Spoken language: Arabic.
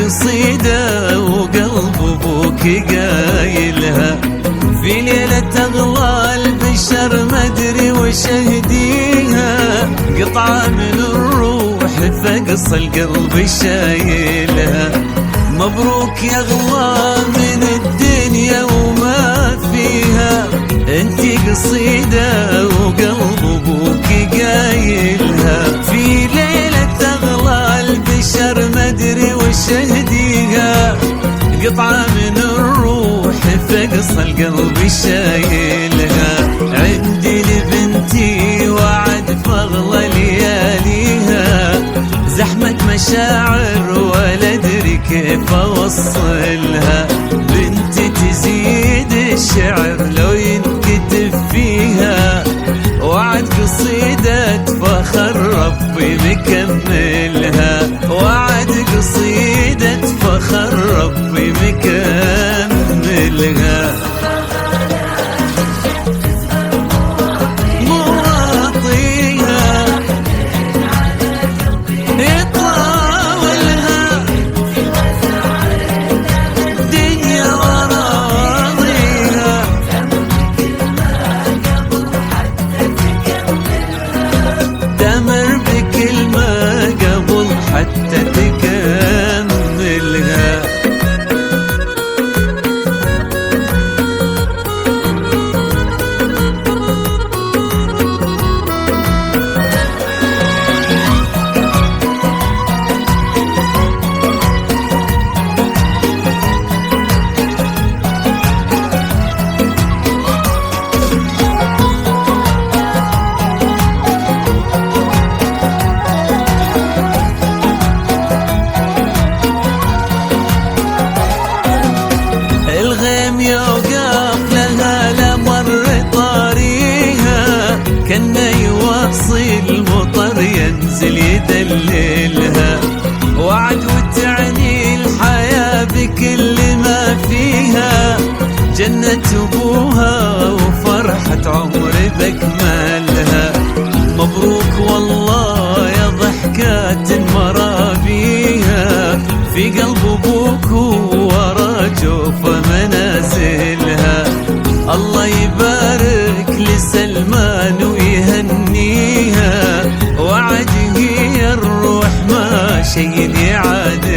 قصيدة وقلب ابوك قايلها، في ليلة اغلى البشر ما ادري وش اهديها، قطعة من الروح فقص القلب شايلها. مبروك يا اغلى من الدنيا وما فيها، انتي قصيدة وقلب ابوك قايلها، في ليلة اغلى البشر ما ادري وش اهديها، قطعة من الروح فقص القلب شايلها. عندي لبنتي وعد فاغلى لياليها، زحمة مشاعر ولا ادري كيف اوصلها، بنتي تزيد الشعر لو ينكتب فيها، وعد قصيدة فخر ربي مكملها، وعد قصيدة فخر ربي مكملها. حتى تكملها. يوقف لها لمر طاريها، كنا يواصل المطر ينزل يدللها، وعد وتعني الحياة بكل ما فيها، جنة ابوها وفرحة عمر بكملها. مبروك والله يا ضحكات مرابيها، في قلب ابوك ورا جوف منازلها، الله يبارك لسلمان ويهنيها، وعد هي الروح ما شي يعادل.